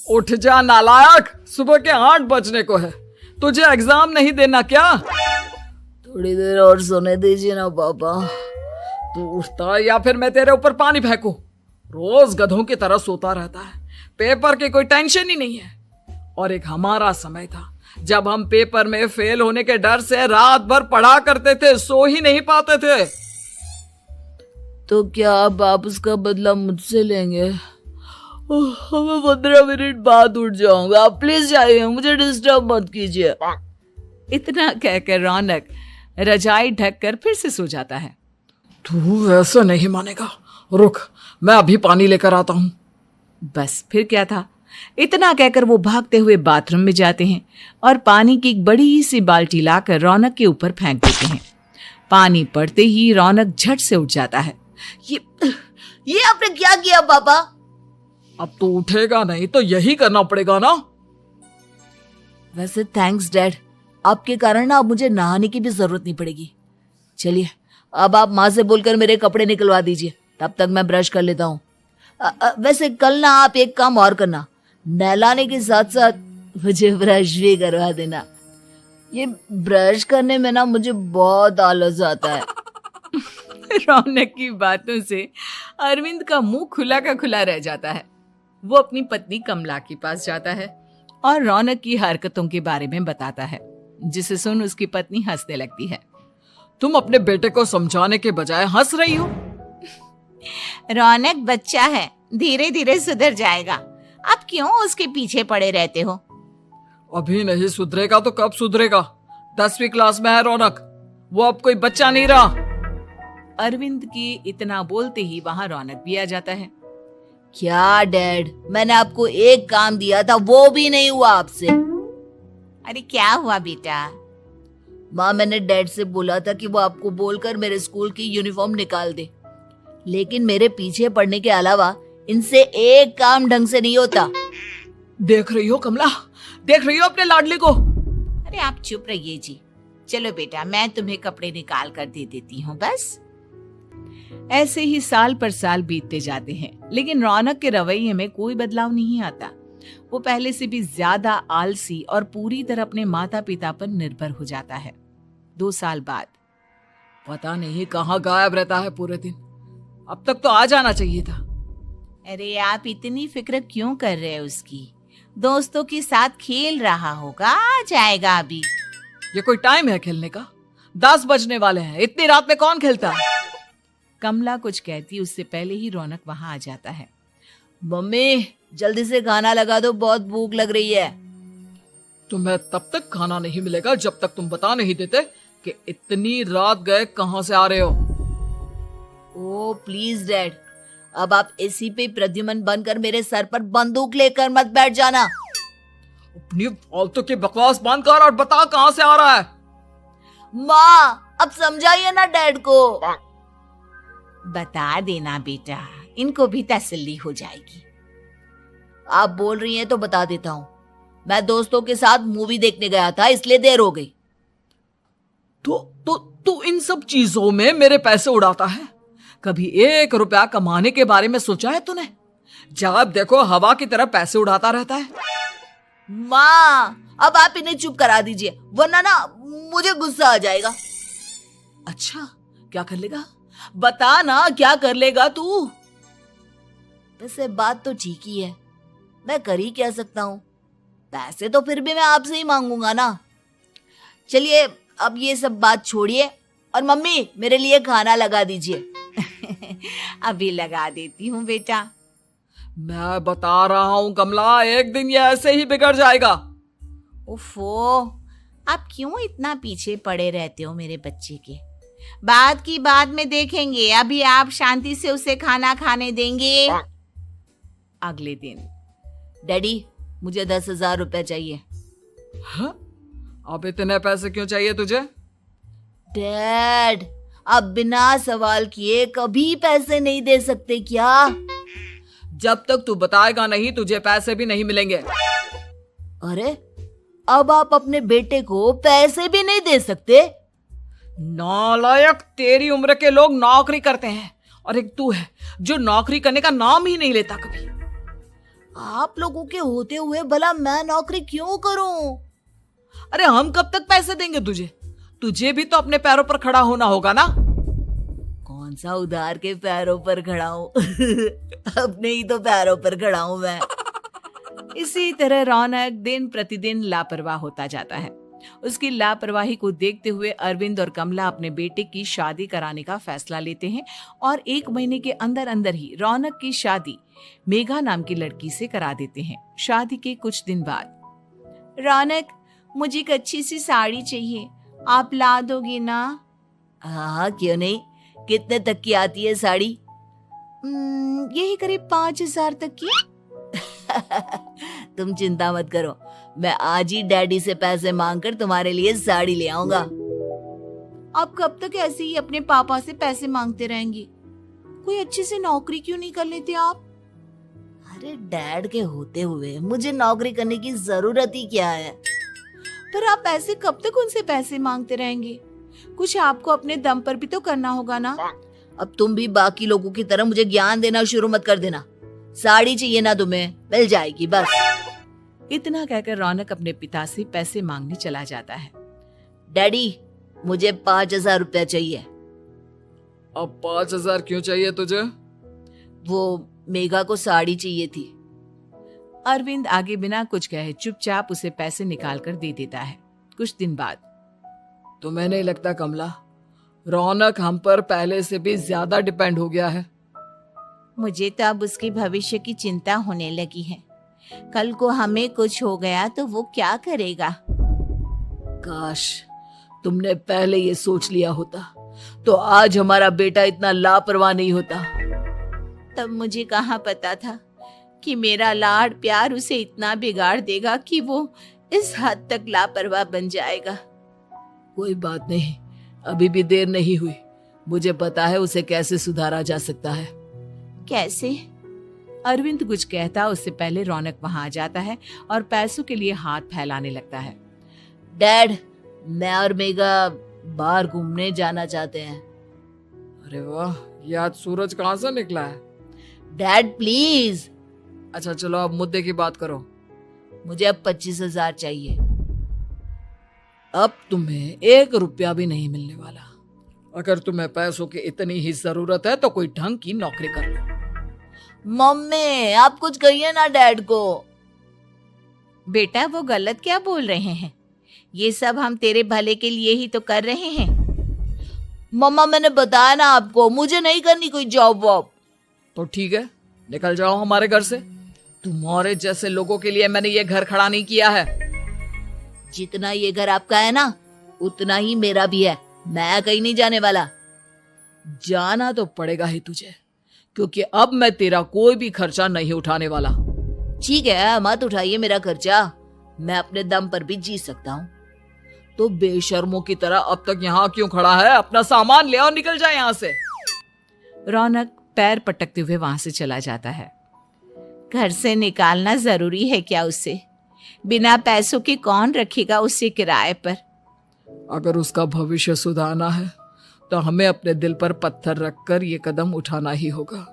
उठ जा नालायक, सुबह के 8 बजने को है। तुझे एग्जाम नहीं देना क्या? थोड़ी देर और सोने दीजिए ना पापा। तू उठता या फिर मैं तेरे ऊपर पानी फेंकूं? रोज गधों की तरह सोता रहता है, पेपर की कोई टेंशन ही नहीं है। और एक हमारा समय था जब हम पेपर में फेल होने के डर से रात भर पढ़ा करते थे, सो ही नहीं पाते थे। तो क्या अब आप उसका बदला मुझसे लेंगे? मैं 15 मिनट बाद उठ जाऊंगा, आप प्लीज जाइए, मुझे डिस्टर्ब मत कीजिए। इतना कहकर रौनक रजाई ढककर फिर से सो जाता है। तू वैसे नहीं मानेगा, रुक मैं अभी पानी लेकर आता हूं। बस फिर क्या था, इतना कहकर वो भागते हुए बाथरूम में जाते हैं और पानी की एक बड़ी सी बाल्टी लाकर रौनक के ऊपर फेंक देते हैं। पानी पड़ते ही रौनक झट से उठ जाता है। ये आपने क्या किया पापा? अब तो उठेगा नहीं तो यही करना पड़ेगा ना। वैसे थैंक्स डैड, आपके कारण ना अब मुझे नहाने की भी जरूरत नहीं पड़ेगी। चलिए अब आप माँ से बोलकर मेरे कपड़े निकलवा दीजिए, तब तक मैं ब्रश कर लेता हूँ। वैसे कल ना आप एक काम और करना, नहलाने के साथ साथ मुझे ब्रश भी करवा देना। ये ब्रश करने में ना मुझे बहुत आलस आता है। रौनक की बातों से अरविंद का मुंह खुला का खुला रह जाता है। वो अपनी पत्नी कमला के पास जाता है और रौनक की हरकतों के बारे में बताता है, जिसे सुन उसकी पत्नी हंसने लगती है। तुम अपने बेटे को समझाने के बजाय हंस रही हो। रौनक बच्चा है, धीरे धीरे सुधर जाएगा, आप क्यों उसके पीछे पड़े रहते हो? अभी नहीं सुधरेगा तो कब सुधरेगा? 10वीं क्लास में है रौनक, वो अब कोई बच्चा नहीं रहा। अरविंद की इतना बोलते ही वहां रौनक भी आ जाता है। क्या डैड, मैंने आपको एक काम दिया था, वो भी नहीं हुआ आपसे। अरे क्या हुआ बेटा? माँ, मैंने डैड से बोला था कि वो आपको बोलकर मेरे स्कूल की यूनिफॉर्म निकाल दे, लेकिन मेरे पीछे पड़ने के अलावा इनसे एक काम ढंग से नहीं होता। देख रही हो कमला, देख रही हो अपने लाडले को? अरे आप चुप रहिए जी। चलो बेटा, मैं तुम्हें कपड़े निकाल कर दे देती हूँ बस। ऐसे ही साल पर साल बीतते जाते हैं, लेकिन रौनक के रवैये में कोई बदलाव नहीं आता। वो पहले से भी ज्यादा आलसी और पूरी तरह अपने माता पिता पर निर्भर हो जाता है। 2 साल बाद पता नहीं कहाँ गायब रहता है पूरे दिन, अब तक तो आ जाना चाहिए था। अरे आप इतनी फिक्र क्यों कर रहे हैं उसकी? दोस्तों के साथ खेल रहा होगा, आ जाएगा अभी। ये कोई टाइम है खेलने का? 10 बजने वाले हैं, इतनी रात में कौन खेलता है? कमला कुछ कहती उससे पहले ही रौनक वहां आ जाता है। मम्मी जल्दी से खाना लगा दो, बहुत भूख लग रही है। तुम्हें तब तक खाना नहीं मिलेगा जब तक तुम बता नहीं देते कि इतनी रात गए कहां से आ रहे हो। ओ प्लीज डैड, अब आप एसी पे प्रद्युमन बनकर मेरे सर पर बंदूक लेकर मत बैठ जाना। अपनी फालतू की बकवास बंद कर और बता कहां से आ रहा है। माँ अब समझाइए ना डैड को। बता देना बेटा, इनको भी तसल्ली हो जाएगी। आप बोल रही हैं तो बता देता हूँ, मैं दोस्तों के साथ मूवी देखने गया था, इसलिए देर हो गई। तो इन सब चीजों में मेरे पैसे उड़ाता है। कभी 1 रुपया कमाने के बारे में सोचा है तूने? जब देखो हवा की तरह पैसे उड़ाता रहता है। माँ अब आप इन्हें चुप करा दीजिए, वरना ना मुझे गुस्सा आ जाएगा। अच्छा क्या कर लेगा? बता ना क्या कर लेगा तू? वैसे बात तो ठीक ही है, मैं कर ही क्या सकता हूँ। पैसे तो फिर भी मैं आपसे ही मांगूंगा ना। चलिए अब ये सब बात छोड़िए और मम्मी मेरे लिए खाना लगा दीजिए। अभी लगा देती हूँ बेटा। मैं बता रहा हूँ कमला, एक दिन ये ऐसे ही बिगड़ जाएगा। उफ़ो, आप क्यों इतना पीछे पड़े रहते हो मेरे बच्चे के? बाद की बात में देखेंगे, अभी आप शांति से उसे खाना खाने देंगे। अगले दिन डैडी मुझे 10,000 रुपए चाहिए। हाँ? अब इतने पैसे क्यों चाहिए तुझे? डैड आप बिना सवाल किए कभी पैसे नहीं दे सकते क्या? जब तक तू बताएगा नहीं तुझे पैसे भी नहीं मिलेंगे। अरे अब आप अपने बेटे को पैसे भी नहीं दे सकते? नालायक, तेरी उम्र के लोग नौकरी करते हैं और एक तू है जो नौकरी करने का नाम ही नहीं लेता कभी। आप लोगों के होते हुए भला मैं नौकरी क्यों करूं? अरे हम कब तक पैसे देंगे तुझे? तुझे भी तो अपने पैरों पर खड़ा होना होगा ना। कौन सा उधार के पैरों पर खड़ा हूं? अपने ही तो पैरों पर खड़ा हूं मैं। इसी तरह रौनक दिन प्रतिदिन लापरवाह होता जाता है। उसकी लापरवाही को देखते हुए अरविंद और कमला अपने बेटे की शादी कराने का फैसला लेते हैं और 1 महीने के अंदर अंदर ही रौनक की शादी मेघा नाम की लड़की से करा देते हैं। शादी के कुछ दिन बाद, रौनक, मुझे एक अच्छी सी साड़ी चाहिए, आप ला दोगे ना? हाँ, क्यों नहीं। कितने तक की आती है साड़ी? यही करीब 5,000 तक की। तुम चिंता मत करो, मैं आज ही डैडी से पैसे मांगकर तुम्हारे लिए साड़ी ले आऊंगा। आप कब तक ऐसे ही अपने पापा से पैसे मांगते रहेंगे? कोई अच्छी सी नौकरी क्यों नहीं कर लेते आप? अरे डैड के होते हुए मुझे नौकरी करने की जरूरत ही क्या है? पर आप ऐसे कब तक उनसे पैसे मांगते रहेंगे? कुछ आपको अपने दम पर भी तो करना होगा ना। अब तुम भी बाकी लोगों की तरह मुझे ज्ञान देना शुरू मत कर देना। साड़ी चाहिए ना तुम्हें, मिल जाएगी बस। इतना कहकर रौनक अपने पिता से पैसे मांगने चला जाता है। डैडी, मुझे 5,000 रुपया चाहिए। अब 5,000 क्यों चाहिए तुझे? वो मेघा को साड़ी चाहिए थी। अरविंद आगे बिना कुछ कहे चुपचाप उसे पैसे निकाल कर दे देता है। कुछ दिन बाद, तुम्हें नहीं लगता कमला, रौनक हम पर पहले से भी ज्यादा डिपेंड हो गया है? मुझे तो अब उसके भविष्य की चिंता होने लगी है। कल को हमें कुछ हो गया तो वो क्या करेगा? काश तुमने पहले ये सोच लिया होता तो आज हमारा बेटा इतना लापरवाह नहीं होता। तब मुझे कहाँ पता था कि मेरा लाड प्यार उसे इतना बिगाड़ देगा कि वो इस हद तक लापरवाह बन जाएगा। कोई बात नहीं, अभी भी देर नहीं हुई। मुझे पता है उसे कैसे सुधारा जा सकता है। कैसे? अरविंद कुछ कहता उससे पहले रौनक वहां आ जाता है और पैसों के लिए हाथ फैलाने लगता है। डैड, मैं और मेघा बाहर घूमने जाना चाहते हैं। अरे वाह, ये आज सूरज कहाँ से निकला है? Dad please. अच्छा चलो अब मुद्दे की बात करो। मुझे अब 25,000 चाहिए। अब तुम्हें 1 रुपया भी नहीं मिलने वाला। अगर तुम्हें पैसों की इतनी ही जरूरत है तो कोई ढंग की नौकरी कर लो। मम्मी, आप कुछ कहिए ना डैड को। बेटा, वो गलत क्या बोल रहे हैं? ये सब हम तेरे भले के लिए ही तो कर रहे हैं। मम्मा, मैंने बताया ना आपको, मुझे नहीं करनी कोई जॉब वॉब। तो ठीक है, निकल जाओ हमारे घर से। तुम्हारे जैसे लोगों के लिए मैंने ये घर खड़ा नहीं किया है। जितना ये घर आपका है ना, उतना ही मेरा भी है। मैं कहीं नहीं जाने वाला। जाना तो पड़ेगा ही तुझे, क्योंकि अब मैं तेरा कोई भी खर्चा नहीं उठाने वाला। ठीक है, मत उठाइए मेरा खर्चा, मैं अपने दम पर भी जी सकता हूँ। तो बेशर्मों की तरह अब तक यहाँ क्यों खड़ा है? अपना सामान ले और निकल जाए यहाँ से। रौनक पैर पटकते हुए वहां से चला जाता है। घर से निकालना जरूरी है क्या उसे? बिना पैसों के कौन रखेगा उसे किराए पर? अगर उसका भविष्य सुधारना है तो हमें अपने दिल पर पत्थर रखकर ये कदम उठाना ही होगा।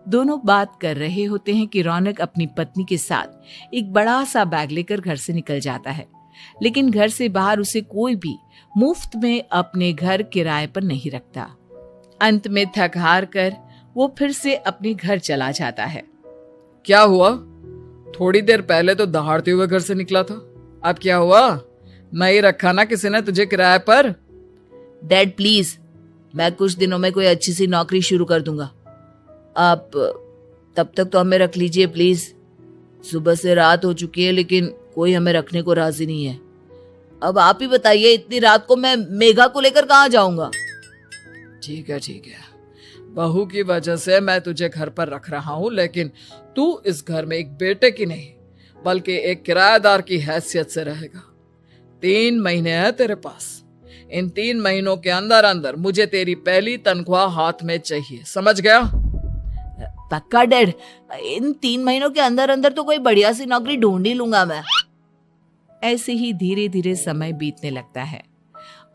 दोनों बात कर रहे होते हैं कि रौनक अपनी पत्नी के साथ एक बड़ा सा बैग लेकर घर से निकल जाता है, लेकिन घर से बाहर उसे कोई भी मुफ्त में अपने घर किराए पर नहीं रखता। अंत में थक हार कर वो फिर से अपने घर चला जाता है। क्या हुआ? थोड़ी देर पहले तो दहाड़ते हुए घर से निकला था, अब क्या हुआ? नहीं रखा ना किसी ने तुझे किराए पर? डैड प्लीज, मैं कुछ दिनों में कोई अच्छी सी नौकरी शुरू कर दूंगा। आप तब तक तो हमें रख लीजिए प्लीज। सुबह से रात हो चुकी है लेकिन कोई हमें रखने को राजी नहीं है। अब आप ही बताइए, इतनी रात को मैं मेघा को लेकर कहाँ जाऊंगा? ठीक है ठीक है, बहू की वजह से मैं तुझे घर पर रख रहा हूँ, लेकिन तू इस घर में एक बेटे की नहीं बल्कि एक किराएदार की हैसियत से रहेगा। 3 महीने हैं तेरे पास। इन 3 महीनों के अंदर अंदर मुझे तेरी पहली तनख्वाह हाथ में चाहिए, समझ गया? पक्का डैड, इन 3 महीनों के अंदर अंदर तो कोई बढ़िया सी नौकरी ढूंढ ही लूंगा मैं। ऐसे ही धीरे धीरे समय बीतने लगता है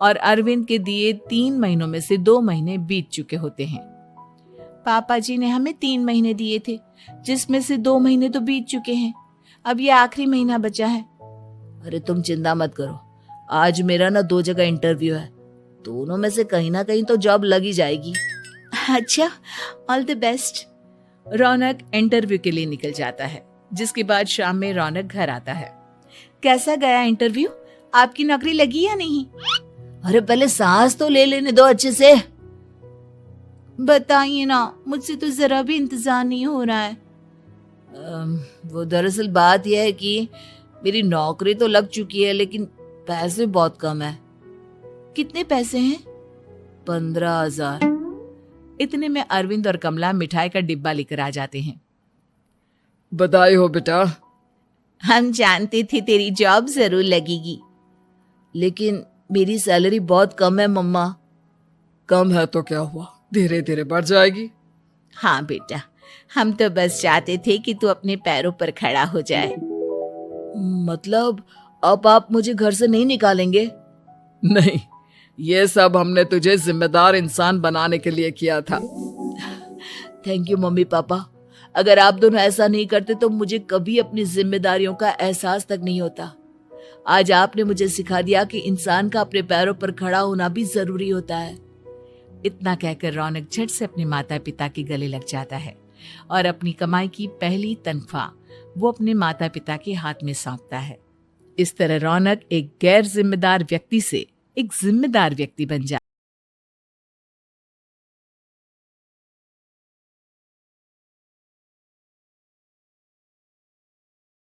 और अरविंद के दिए 3 महीनों में से 2 महीने बीत चुके होते हैं। पापा जी ने हमें 3 महीने दिए थे, जिसमें से 2 महीने तो बीत चुके हैं। अब ये आखिरी महीना बचा है। अरे तुम चिंता मत करो, आज मेरा ना 2 जगह इंटरव्यू है, दोनों में से कहीं ना कहीं तो जॉब लग ही जाएगी। अच्छा, all the best. Raunak interview के लिए निकल जाता है, जिसके बाद शाम में रौनक घर आता है। कैसा गया इंटरव्यू? आपकी नौकरी लगी या नहीं? अरे पहले सांस तो ले लेने दो अच्छे से। बताइए ना, मुझसे तो जरा भी इंतजार नहीं हो रहा है। वो दरअसल बात यह है कि मेरी नौकरी तो लग चुकी है, लेकिन पैसे बहुत कम है। कितने पैसे हैं? 15,000। इतने में अरविंद और कमला मिठाई का डिब्बा लेकर आ जाते हैं। बधाई हो बेटा। हम जानते थे तेरी जॉब जरूर लगेगी। लेकिन मेरी सैलरी बहुत कम है मम्मा। कम है तो क्या हुआ, धीरे धीरे बढ़ जाएगी। हाँ बेटा, हम तो बस चाहते थे कि तू अपने पैरों पर खड़ा हो जाए। मतलब अब आप मुझे घर से नहीं निकालेंगे? नहीं, ये सब हमने तुझे जिम्मेदार इंसान बनाने के लिए किया था। Thank you mummy papa. अगर आप दोनों ऐसा नहीं करते तो मुझे कभी अपनी जिम्मेदारियों का एहसास तक नहीं होता। आज आपने मुझे सिखा दिया कि इंसान का अपने पैरों पर खड़ा होना भी जरूरी होता है। इतना कहकर रौनक झट से अपने माता पिता के गले लग जाता है और अपनी कमाई की पहली तनख्वाह वो अपने माता पिता के हाथ में सौंपता है। इस तरह रौनक एक गैर जिम्मेदार व्यक्ति से एक जिम्मेदार व्यक्ति बन जाता है।